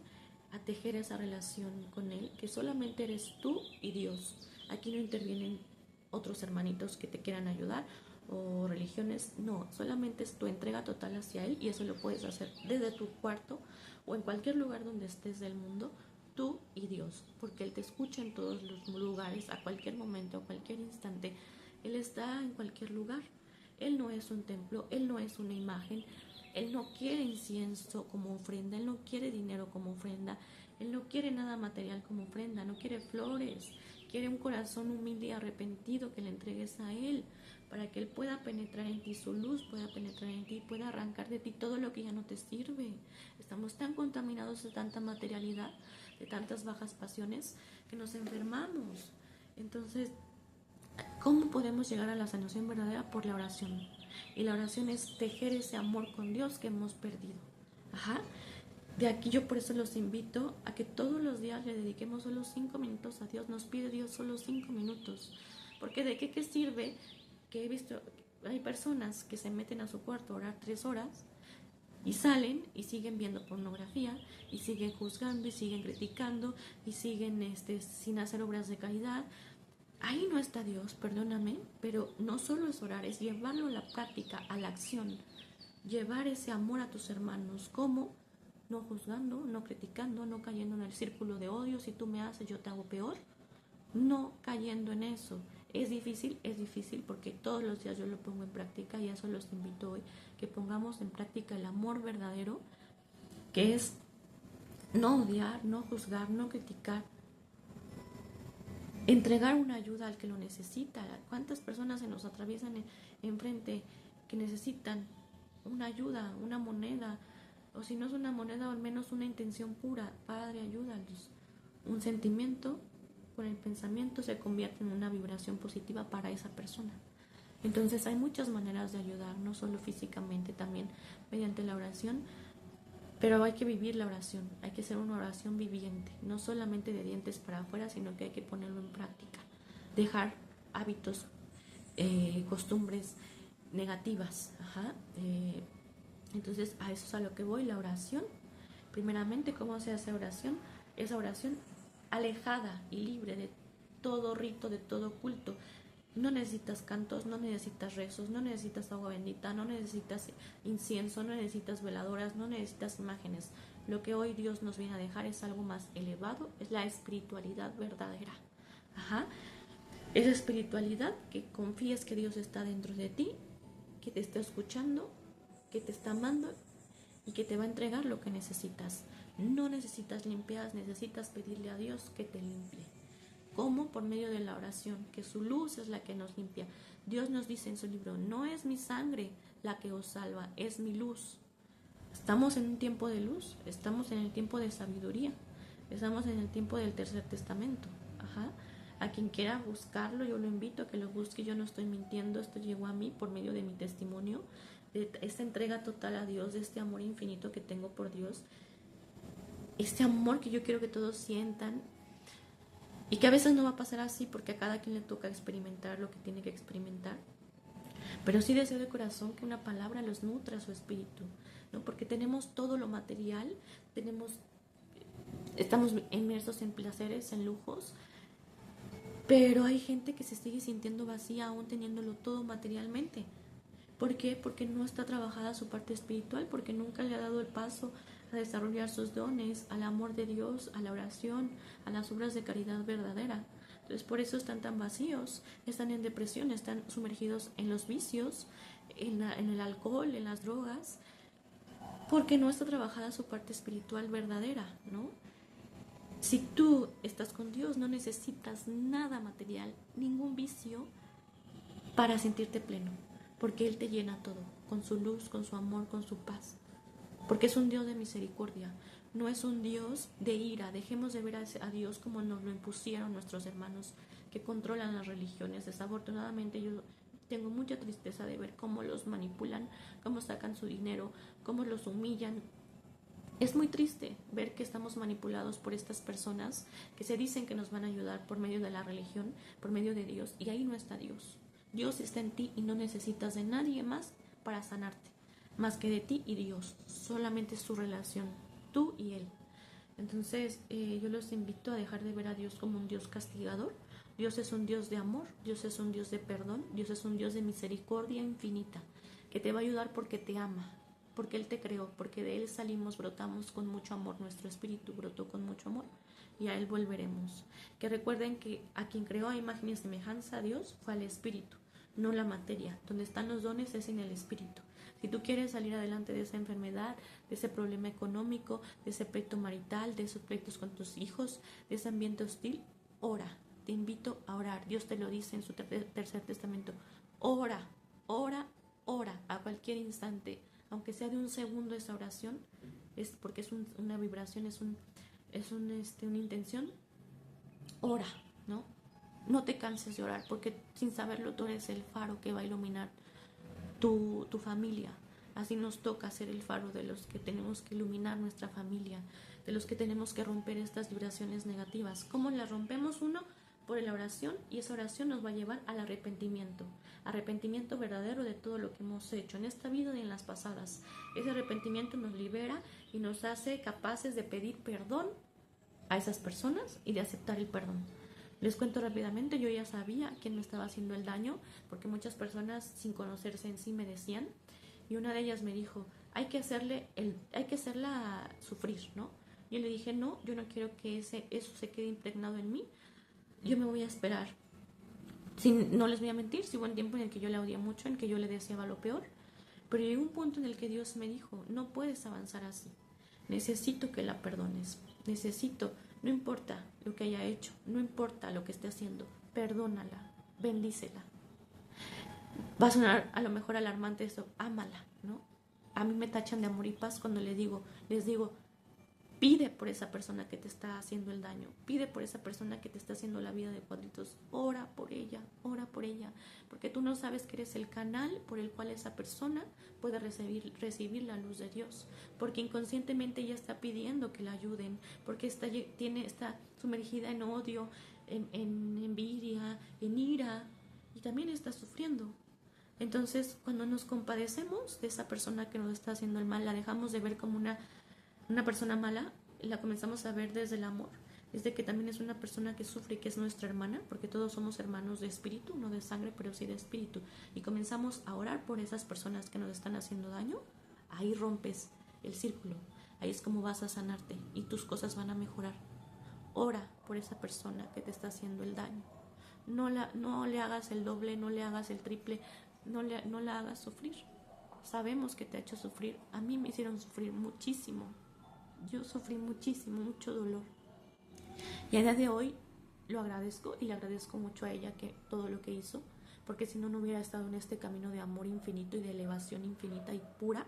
a tejer esa relación con Él, que solamente eres tú y Dios. Aquí no intervienen otros hermanitos que te quieran ayudar o religiones, no, solamente es tu entrega total hacia Él y eso lo puedes hacer desde tu cuarto o en cualquier lugar donde estés del mundo, tú y Dios, porque Él te escucha en todos los lugares, a cualquier momento, a cualquier instante. Él está en cualquier lugar. Él no es un templo, Él no es una imagen, Él no quiere incienso como ofrenda, Él no quiere dinero como ofrenda, Él no quiere nada material como ofrenda, no quiere flores, quiere un corazón humilde y arrepentido que le entregues a Él, para que Él pueda penetrar en ti, su luz pueda penetrar en ti, pueda arrancar de ti todo lo que ya no te sirve. Estamos tan contaminados de tanta materialidad, de tantas bajas pasiones, que nos enfermamos. Entonces, ¿cómo podemos llegar a la sanación verdadera? Por la oración. Y la oración es tejer ese amor con Dios que hemos perdido. Ajá. De aquí yo por eso los invito a que todos los días le dediquemos solo 5 minutos a Dios. Nos pide Dios solo 5 minutos. Porque de qué sirve que he visto, hay personas que se meten a su cuarto a orar 3 horas y salen y siguen viendo pornografía y siguen juzgando y siguen criticando y siguen sin hacer obras de caridad. ahí no está Dios, perdóname, pero no solo es orar, es llevarlo a la práctica, a la acción, llevar ese amor a tus hermanos, como no juzgando, no criticando, no cayendo en el círculo de odio, si tú me haces yo te hago peor, no cayendo en eso. Es difícil porque todos los días yo lo pongo en práctica y a eso los invito hoy, que pongamos en práctica el amor verdadero, que es no odiar, no juzgar, no criticar, entregar una ayuda al que lo necesita. ¿Cuántas personas se nos atraviesan enfrente que necesitan una ayuda, una moneda? O si no es una moneda, o al menos una intención pura. Padre, ayúdalos. Un sentimiento con el pensamiento se convierte en una vibración positiva para esa persona. Entonces hay muchas maneras de ayudar, no solo físicamente, también mediante la oración. Pero hay que vivir la oración, hay que hacer una oración viviente, no solamente de dientes para afuera, sino que hay que ponerlo en práctica. Dejar hábitos, costumbres negativas. Ajá. Entonces a eso es a lo que voy, la oración. Primeramente, ¿cómo se hace oración? Esa oración alejada y libre de todo rito, de todo culto. No necesitas cantos, no necesitas rezos, no necesitas agua bendita, no necesitas incienso, no necesitas veladoras, no necesitas imágenes. Lo que hoy Dios nos viene a dejar es algo más elevado, es la espiritualidad verdadera. Ajá. Esa espiritualidad que confíes que Dios está dentro de ti, que te está escuchando, que te está amando y que te va a entregar lo que necesitas. No necesitas limpias, necesitas pedirle a Dios que te limpie. ¿Cómo? Por medio de la oración, que su luz es la que nos limpia. Dios nos dice en su libro, no es mi sangre la que os salva, es mi luz. Estamos en un tiempo de luz, estamos en el tiempo de sabiduría, estamos en el tiempo del tercer testamento. Ajá. A quien quiera buscarlo, yo lo invito a que lo busque. Yo no estoy mintiendo, esto llegó a mí por medio de mi testimonio, de esta entrega total a Dios, de este amor infinito que tengo por Dios, este amor que yo quiero que todos sientan. Y que a veces no va a pasar así porque a cada quien le toca experimentar lo que tiene que experimentar. Pero sí deseo de corazón que una palabra los nutra su espíritu, ¿no? Porque tenemos todo lo material, estamos inmersos en placeres, en lujos, pero hay gente que se sigue sintiendo vacía aún teniéndolo todo materialmente. ¿Por qué? Porque no está trabajada su parte espiritual, porque nunca le ha dado el paso a desarrollar sus dones, al amor de Dios, a la oración, a las obras de caridad verdadera. Entonces por eso están tan vacíos, están en depresión, están sumergidos en los vicios, en el alcohol, en las drogas, porque no está trabajada su parte espiritual verdadera, ¿no? Si tú estás con Dios, no necesitas nada material, ningún vicio para sentirte pleno, porque Él te llena todo, con su luz, con su amor, con su paz, porque es un Dios de misericordia, no es un Dios de ira. Dejemos de ver a Dios como nos lo impusieron nuestros hermanos que controlan las religiones. Desafortunadamente yo tengo mucha tristeza de ver cómo los manipulan, cómo sacan su dinero, cómo los humillan. Es muy triste ver que estamos manipulados por estas personas que se dicen que nos van a ayudar por medio de la religión, por medio de Dios, y ahí no está Dios. Dios está en ti y no necesitas de nadie más para sanarte, más que de ti y Dios. Solamente es su relación, tú y Él. Entonces yo los invito a dejar de ver a Dios como un Dios castigador. Dios es un Dios de amor, Dios es un Dios de perdón, Dios es un Dios de misericordia infinita, que te va a ayudar porque te ama, porque Él te creó, porque de Él salimos, brotamos con mucho amor, nuestro espíritu brotó con mucho amor y a Él volveremos. Que recuerden que a quien creó a imagen y semejanza a Dios fue al espíritu, no la materia. Donde están los dones es en el espíritu. Si tú quieres salir adelante de esa enfermedad, de ese problema económico, de ese pleito marital, de esos pleitos con tus hijos, de ese ambiente hostil, ora. Te invito a orar. Dios te lo dice en su tercer testamento. Ora, ora, ora a cualquier instante. Aunque sea de un segundo esa oración, es porque es una vibración, una intención. Ora, ¿no? No te canses de orar, porque sin saberlo tú eres el faro que va a iluminar tu familia. Así nos toca ser el faro de los que tenemos que iluminar nuestra familia, de los que tenemos que romper estas vibraciones negativas. ¿Cómo las rompemos? Uno, por la oración, y esa oración nos va a llevar al arrepentimiento verdadero de todo lo que hemos hecho en esta vida y en las pasadas. Ese arrepentimiento nos libera y nos hace capaces de pedir perdón a esas personas y de aceptar el perdón. Les cuento rápidamente, yo ya sabía quién me estaba haciendo el daño, porque muchas personas sin conocerse en sí me decían, y una de ellas me dijo, hay que hacerla sufrir, ¿no? Yo le dije, no, yo no quiero que eso se quede impregnado en mí, yo me voy a esperar. No les voy a mentir, sí hubo un tiempo en el que yo la odié mucho, en que yo le deseaba lo peor, pero llegó un punto en el que Dios me dijo, no puedes avanzar así, necesito que la perdones, necesito, no importa lo que haya hecho, no importa lo que esté haciendo, perdónala, bendícela. Va a sonar a lo mejor alarmante eso, ámala, ¿no? A mí me tachan de amor y paz cuando les digo, pide por esa persona que te está haciendo el daño, pide por esa persona que te está haciendo la vida de cuadritos, ora por ella, porque tú no sabes que eres el canal por el cual esa persona puede recibir la luz de Dios, porque inconscientemente ella está pidiendo que la ayuden, porque está sumergida en odio, en envidia, en ira, y también está sufriendo. Entonces, cuando nos compadecemos de esa persona que nos está haciendo el mal, la dejamos de ver como una persona mala, la comenzamos a ver desde el amor, desde que también es una persona que sufre y que es nuestra hermana, porque todos somos hermanos de espíritu, no de sangre, pero sí de espíritu, y comenzamos a orar por esas personas que nos están haciendo daño, ahí rompes el círculo, ahí es como vas a sanarte y tus cosas van a mejorar. Ora por esa persona que te está haciendo el daño. No le hagas el doble, no le hagas el triple, no la hagas sufrir. Sabemos que te ha hecho sufrir. A mí me hicieron sufrir muchísimo. Yo sufrí muchísimo, mucho dolor. Y a día de hoy lo agradezco y le agradezco mucho a ella que todo lo que hizo, porque si no, no hubiera estado en este camino de amor infinito y de elevación infinita y pura.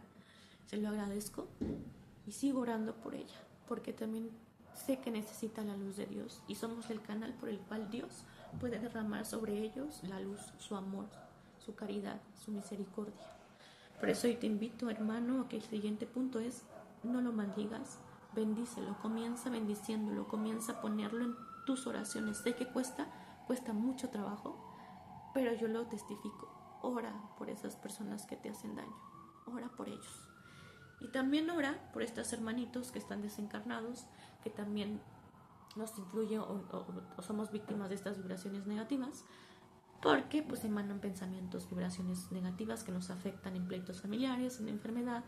Se lo agradezco y sigo orando por ella, porque también sé que necesita la luz de Dios y somos el canal por el cual Dios puede derramar sobre ellos la luz, su amor, su caridad, su misericordia. Por eso hoy te invito, hermano, a que el siguiente punto es, no lo maldigas, bendícelo, comienza bendiciéndolo, comienza a ponerlo en tus oraciones. Sé que cuesta mucho trabajo, pero yo lo testifico. Ora por esas personas que te hacen daño, ora por ellos. Y también ora por estos hermanitos que están desencarnados, que también nos influye o somos víctimas de estas vibraciones negativas, porque pues emanan pensamientos, vibraciones negativas que nos afectan en pleitos familiares, en enfermedad,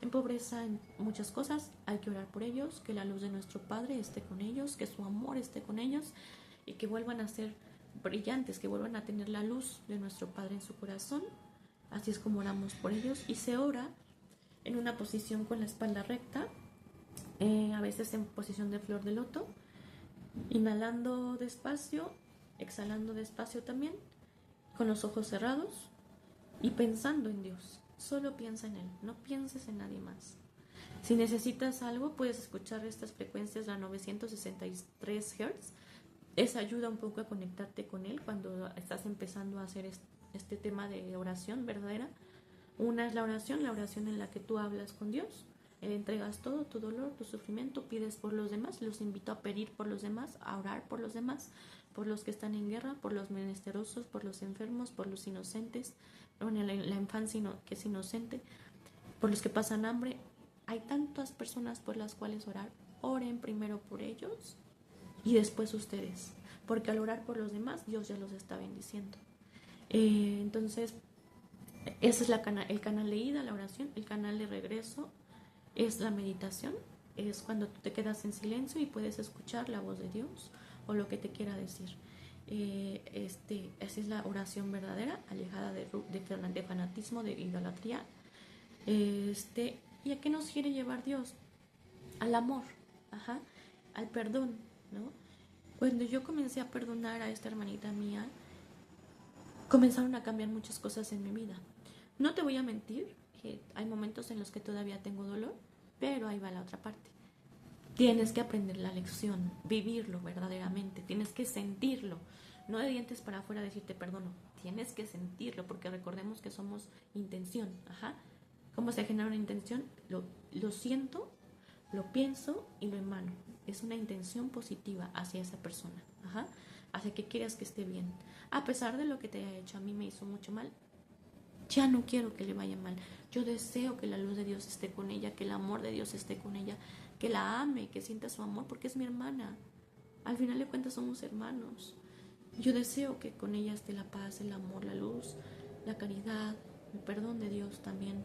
en pobreza, en muchas cosas. Hay que orar por ellos, que la luz de nuestro Padre esté con ellos, que su amor esté con ellos y que vuelvan a ser brillantes, que vuelvan a tener la luz de nuestro Padre en su corazón. Así es como oramos por ellos y se ora en una posición con la espalda recta, a veces en posición de flor de loto, inhalando despacio, exhalando despacio también, con los ojos cerrados y pensando en Dios. Solo piensa en Él, no pienses en nadie más. Si necesitas algo, puedes escuchar estas frecuencias, la 963 Hz. Esa ayuda un poco a conectarte con Él cuando estás empezando a hacer este tema de oración verdadera. Una es la oración en la que tú hablas con Dios. Entregas todo, tu dolor, tu sufrimiento, pides por los demás. Los invito a pedir por los demás, a orar por los demás, por los que están en guerra, por los menesterosos, por los enfermos, por los inocentes, la infancia que es inocente, por los que pasan hambre. Hay tantas personas por las cuales orar. Oren primero por ellos y después ustedes, porque al orar por los demás, Dios ya los está bendiciendo. Entonces, ese es el canal de ida, la oración. El canal de regreso es la meditación, es cuando tú te quedas en silencio y puedes escuchar la voz de Dios o lo que te quiera decir. Esa es la oración verdadera, alejada de fanatismo, de idolatría. ¿Y a qué nos quiere llevar Dios? Al amor, al perdón, ¿no? Cuando yo comencé a perdonar a esta hermanita mía, comenzaron a cambiar muchas cosas en mi vida. No te voy a mentir, que hay momentos en los que todavía tengo dolor, pero ahí va la otra parte. Tienes que aprender la lección, vivirlo verdaderamente, tienes que sentirlo, no de dientes para afuera decirte perdono, tienes que sentirlo, porque recordemos que somos intención. ¿Cómo se genera una intención? Lo siento, lo pienso y lo emano. Es una intención positiva hacia esa persona, hacia que quieras que esté bien. A pesar de lo que te haya hecho, a mí me hizo mucho mal, ya no quiero que le vaya mal. Yo deseo que la luz de Dios esté con ella, que el amor de Dios esté con ella, que la ame, que sienta su amor, porque es mi hermana. Al final de cuentas somos hermanos. Yo deseo que con ella esté la paz, el amor, la luz, la caridad, el perdón de Dios también.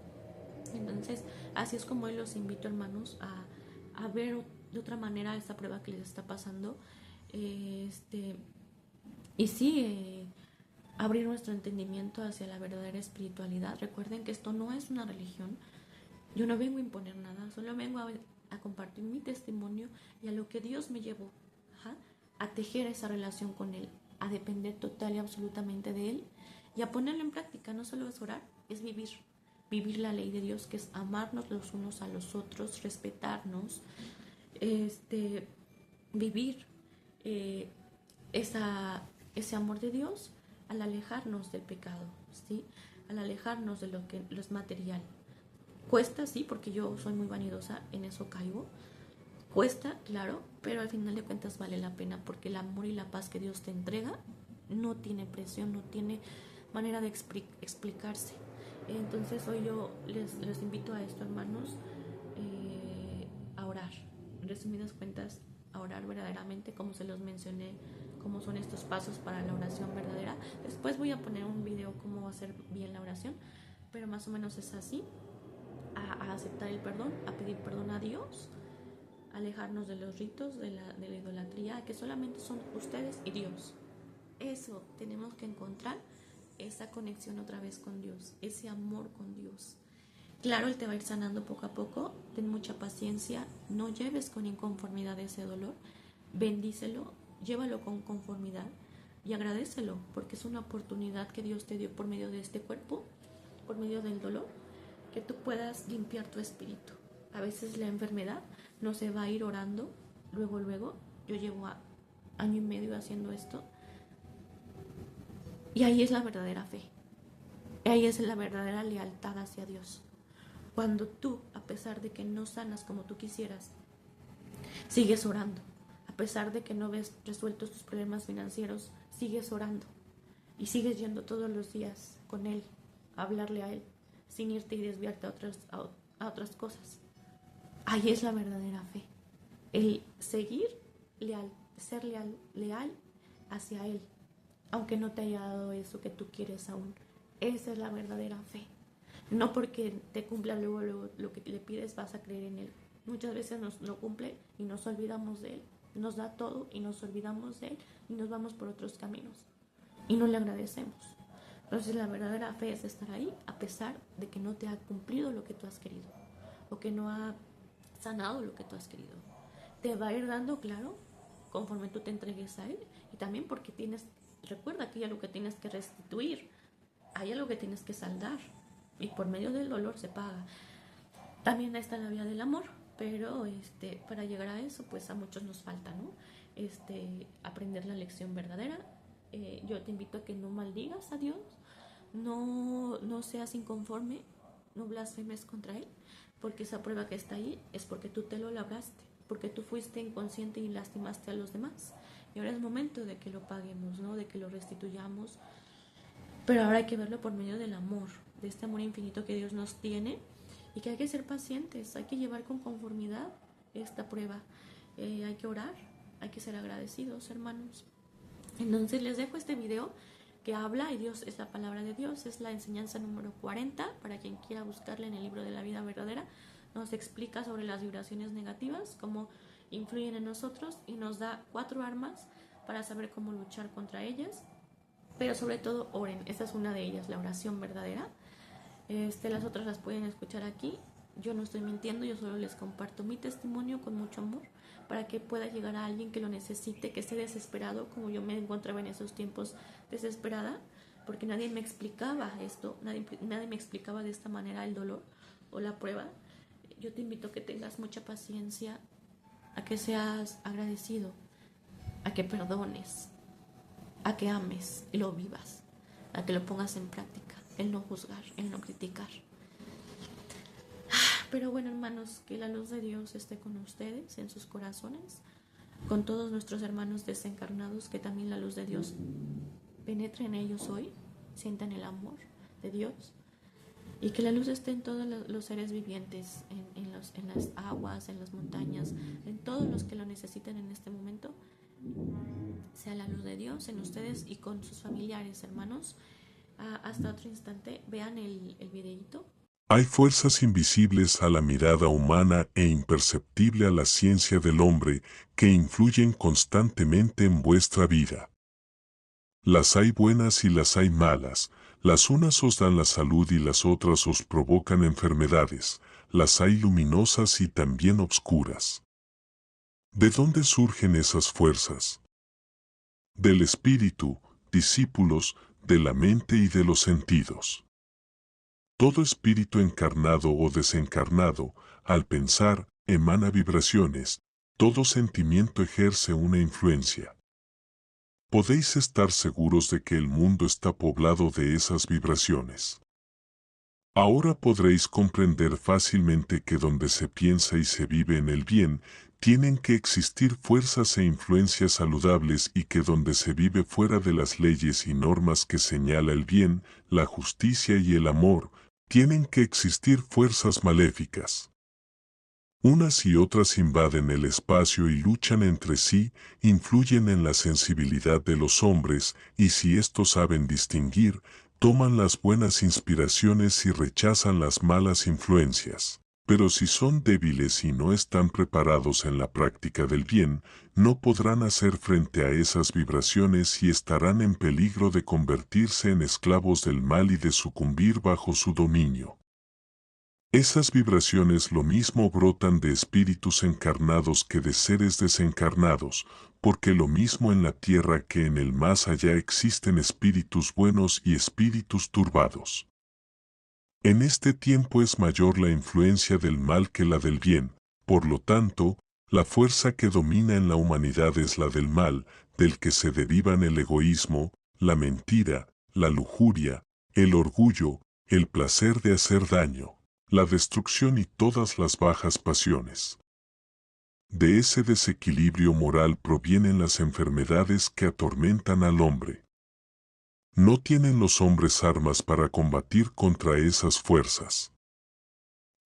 Entonces, así es como hoy los invito, hermanos, a ver de otra manera esta prueba que les está pasando. Y sí, abrir nuestro entendimiento hacia la verdadera espiritualidad. Recuerden que esto no es una religión. Yo no vengo a imponer nada, solo vengo a compartir mi testimonio y a lo que Dios me llevó, ajá, a tejer esa relación con Él, a depender total y absolutamente de Él y a ponerlo en práctica. No solo es orar, es vivir la ley de Dios, que es amarnos los unos a los otros, respetarnos, vivir eh, ese amor de Dios al alejarnos del pecado, ¿sí? Al alejarnos de lo que es material. Cuesta, sí, porque yo soy muy vanidosa, en eso caigo. Cuesta, claro, pero al final de cuentas vale la pena, porque el amor y la paz que Dios te entrega no tiene precio, no tiene manera de explicarse. Entonces hoy yo les invito a esto, hermanos, a orar. En resumidas cuentas, a orar verdaderamente, como se los mencioné, cómo son estos pasos para la oración verdadera. Después voy a poner un video cómo hacer bien la oración, pero más o menos es así. A aceptar el perdón, a pedir perdón a Dios, alejarnos de los ritos, de la idolatría, que solamente son ustedes y Dios. Eso, tenemos que encontrar esa conexión otra vez con Dios, ese amor con Dios. Claro, Él te va a ir sanando poco a poco, ten mucha paciencia, no lleves con inconformidad ese dolor, bendícelo, llévalo con conformidad y agradécelo, porque es una oportunidad que Dios te dio por medio de este cuerpo, por medio del dolor, que tú puedas limpiar tu espíritu. A veces la enfermedad no se va a ir orando luego. Yo llevo año y medio haciendo esto y ahí es la verdadera fe, ahí es la verdadera lealtad hacia Dios. Cuando tú, a pesar de que no sanas como tú quisieras, sigues orando, a pesar de que no ves resueltos tus problemas financieros, sigues orando y sigues yendo todos los días con Él, a hablarle a Él, sin irte y desviarte a otras cosas. Ahí es la verdadera fe. El seguir leal, ser leal hacia Él, aunque no te haya dado eso que tú quieres aún. Esa es la verdadera fe. No porque te cumpla luego lo que le pides vas a creer en Él. Muchas veces nos lo cumple y nos olvidamos de Él. Nos da todo y nos olvidamos de Él y nos vamos por otros caminos. Y no le agradecemos. Entonces la verdadera fe es estar ahí a pesar de que no te ha cumplido lo que tú has querido o que no ha sanado lo que tú has querido. Te va a ir dando, claro, conforme tú te entregues a Él y también porque recuerda que hay algo que tienes que restituir, hay algo que tienes que saldar y por medio del dolor se paga. También está la vía del amor, pero para llegar a eso pues a muchos nos falta, ¿no? Aprender la lección verdadera. Yo te invito a que no maldigas a Dios, no seas inconforme, no blasfemes contra Él, porque esa prueba que está ahí es porque tú te lo labraste, porque tú fuiste inconsciente y lastimaste a los demás. Y ahora es momento de que lo paguemos, ¿no? De que lo restituyamos. Pero ahora hay que verlo por medio del amor, de este amor infinito que Dios nos tiene y que hay que ser pacientes, hay que llevar con conformidad esta prueba. Hay que orar, hay que ser agradecidos, hermanos. Entonces les dejo este video que habla, y Dios es la palabra de Dios, es la enseñanza número 40, para quien quiera buscarla en el libro de la vida verdadera. Nos explica sobre las vibraciones negativas, cómo influyen en nosotros y nos da 4 armas para saber cómo luchar contra ellas. Pero sobre todo oren, esta es una de ellas, la oración verdadera. Las otras las pueden escuchar aquí. Yo no estoy mintiendo, yo solo les comparto mi testimonio con mucho amor para que pueda llegar a alguien que lo necesite, que esté desesperado, como yo me encontraba en esos tiempos desesperada, porque nadie me explicaba esto, nadie me explicaba de esta manera el dolor o la prueba. Yo te invito a que tengas mucha paciencia, a que seas agradecido, a que perdones, a que ames y lo vivas, a que lo pongas en práctica, el no juzgar, el no criticar. Pero bueno, hermanos, que la luz de Dios esté con ustedes, en sus corazones, con todos nuestros hermanos desencarnados, que también la luz de Dios penetre en ellos hoy, sientan el amor de Dios, y que la luz esté en todos los seres vivientes, en las aguas, en las montañas, en todos los que lo necesiten en este momento, sea la luz de Dios en ustedes y con sus familiares, hermanos. Hasta otro instante, vean el videíto. Hay fuerzas invisibles a la mirada humana e imperceptible a la ciencia del hombre que influyen constantemente en vuestra vida. Las hay buenas y las hay malas, las unas os dan la salud y las otras os provocan enfermedades, las hay luminosas y también obscuras. ¿De dónde surgen esas fuerzas? Del espíritu, discípulos, de la mente y de los sentidos. Todo espíritu encarnado o desencarnado, al pensar, emana vibraciones, todo sentimiento ejerce una influencia. Podéis estar seguros de que el mundo está poblado de esas vibraciones. Ahora podréis comprender fácilmente que donde se piensa y se vive en el bien, tienen que existir fuerzas e influencias saludables y que donde se vive fuera de las leyes y normas que señala el bien, la justicia y el amor, tienen que existir fuerzas maléficas. Unas y otras invaden el espacio y luchan entre sí, influyen en la sensibilidad de los hombres y si estos saben distinguir, toman las buenas inspiraciones y rechazan las malas influencias. Pero si son débiles y no están preparados en la práctica del bien, no podrán hacer frente a esas vibraciones y estarán en peligro de convertirse en esclavos del mal y de sucumbir bajo su dominio. Esas vibraciones lo mismo brotan de espíritus encarnados que de seres desencarnados, porque lo mismo en la tierra que en el más allá existen espíritus buenos y espíritus turbados. En este tiempo es mayor la influencia del mal que la del bien, por lo tanto, la fuerza que domina en la humanidad es la del mal, del que se derivan el egoísmo, la mentira, la lujuria, el orgullo, el placer de hacer daño, la destrucción y todas las bajas pasiones. De ese desequilibrio moral provienen las enfermedades que atormentan al hombre. No tienen los hombres armas para combatir contra esas fuerzas.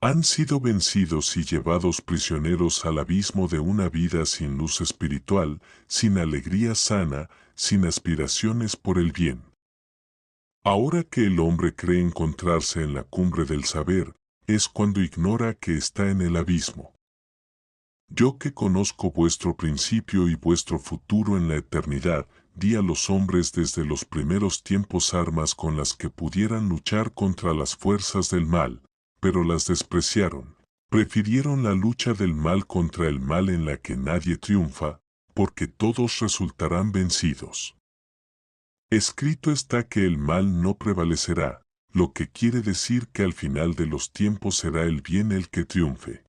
Han sido vencidos y llevados prisioneros al abismo de una vida sin luz espiritual, sin alegría sana, sin aspiraciones por el bien. Ahora que el hombre cree encontrarse en la cumbre del saber, es cuando ignora que está en el abismo. Yo que conozco vuestro principio y vuestro futuro en la eternidad, di a los hombres desde los primeros tiempos armas con las que pudieran luchar contra las fuerzas del mal, pero las despreciaron. Prefirieron la lucha del mal contra el mal en la que nadie triunfa, porque todos resultarán vencidos. Escrito está que el mal no prevalecerá, lo que quiere decir que al final de los tiempos será el bien el que triunfe.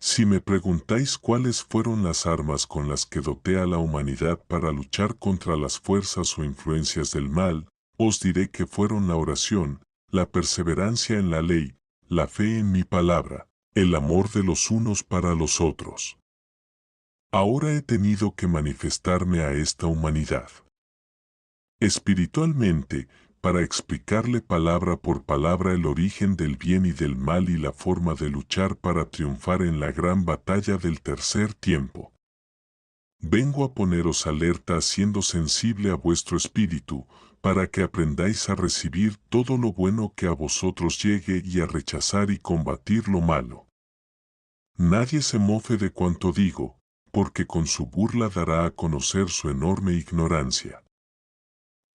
Si me preguntáis cuáles fueron las armas con las que doté a la humanidad para luchar contra las fuerzas o influencias del mal, os diré que fueron la oración, la perseverancia en la ley, la fe en mi palabra, el amor de los unos para los otros. Ahora he tenido que manifestarme a esta humanidad. Espiritualmente, para explicarle palabra por palabra el origen del bien y del mal y la forma de luchar para triunfar en la gran batalla del tercer tiempo. Vengo a poneros alerta siendo sensible a vuestro espíritu, para que aprendáis a recibir todo lo bueno que a vosotros llegue y a rechazar y combatir lo malo. Nadie se mofe de cuanto digo, porque con su burla dará a conocer su enorme ignorancia.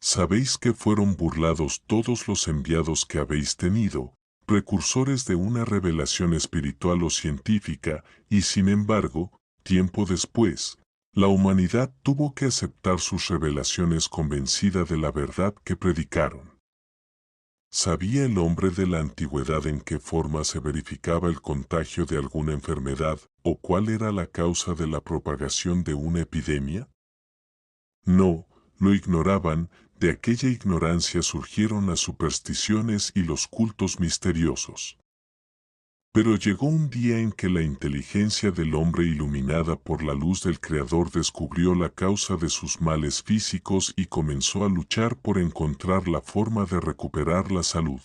Sabéis que fueron burlados todos los enviados que habéis tenido, precursores de una revelación espiritual o científica, y sin embargo, tiempo después, la humanidad tuvo que aceptar sus revelaciones convencida de la verdad que predicaron. ¿Sabía el hombre de la antigüedad en qué forma se verificaba el contagio de alguna enfermedad o cuál era la causa de la propagación de una epidemia? No, lo ignoraban. De aquella ignorancia surgieron las supersticiones y los cultos misteriosos. Pero llegó un día en que la inteligencia del hombre iluminada por la luz del Creador descubrió la causa de sus males físicos y comenzó a luchar por encontrar la forma de recuperar la salud.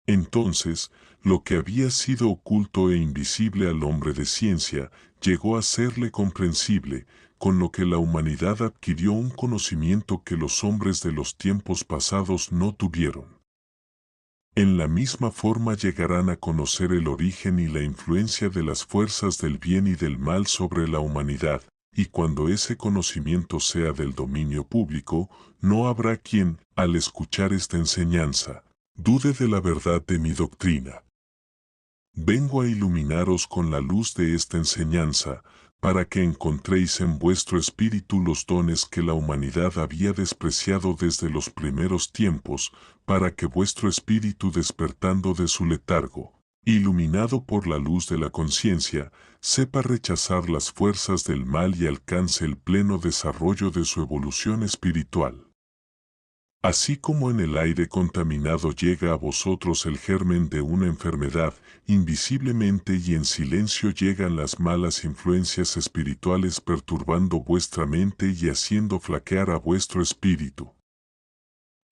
Entonces, lo que había sido oculto e invisible al hombre de ciencia llegó a serle comprensible, con lo que la humanidad adquirió un conocimiento que los hombres de los tiempos pasados no tuvieron. En la misma forma llegarán a conocer el origen y la influencia de las fuerzas del bien y del mal sobre la humanidad, y cuando ese conocimiento sea del dominio público, no habrá quien, al escuchar esta enseñanza, dude de la verdad de mi doctrina. Vengo a iluminaros con la luz de esta enseñanza, para que encontréis en vuestro espíritu los dones que la humanidad había despreciado desde los primeros tiempos, para que vuestro espíritu despertando de su letargo, iluminado por la luz de la conciencia, sepa rechazar las fuerzas del mal y alcance el pleno desarrollo de su evolución espiritual. Así como en el aire contaminado llega a vosotros el germen de una enfermedad, invisiblemente y en silencio llegan las malas influencias espirituales perturbando vuestra mente y haciendo flaquear a vuestro espíritu.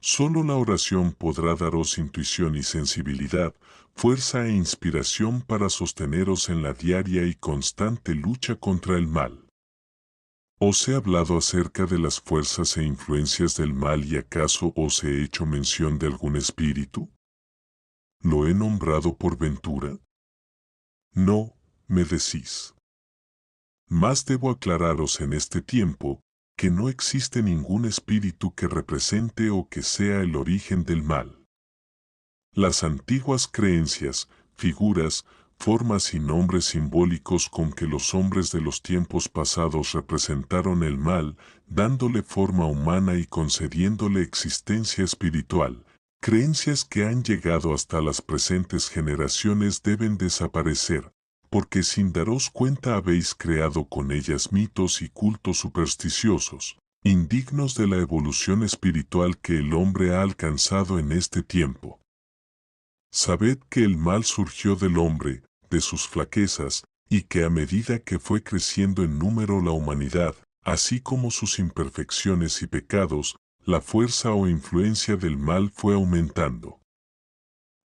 Solo la oración podrá daros intuición y sensibilidad, fuerza e inspiración para sosteneros en la diaria y constante lucha contra el mal. ¿Os he hablado acerca de las fuerzas e influencias del mal y acaso os he hecho mención de algún espíritu? ¿Lo he nombrado por ventura? No, me decís. Mas debo aclararos en este tiempo, que no existe ningún espíritu que represente o que sea el origen del mal. Las antiguas creencias, figuras, formas y nombres simbólicos con que los hombres de los tiempos pasados representaron el mal, dándole forma humana y concediéndole existencia espiritual, creencias que han llegado hasta las presentes generaciones deben desaparecer, porque sin daros cuenta habéis creado con ellas mitos y cultos supersticiosos, indignos de la evolución espiritual que el hombre ha alcanzado en este tiempo. Sabed que el mal surgió del hombre, de sus flaquezas, y que a medida que fue creciendo en número la humanidad, así como sus imperfecciones y pecados, la fuerza o influencia del mal fue aumentando.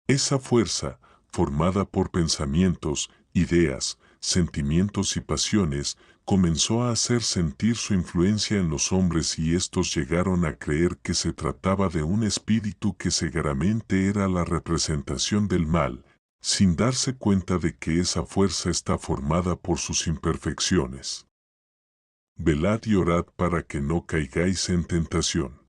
Esa fuerza, formada por pensamientos, ideas, sentimientos y pasiones, comenzó a hacer sentir su influencia en los hombres y éstos llegaron a creer que se trataba de un espíritu que seguramente era la representación del mal, sin darse cuenta de que esa fuerza está formada por sus imperfecciones. Velad y orad para que no caigáis en tentación.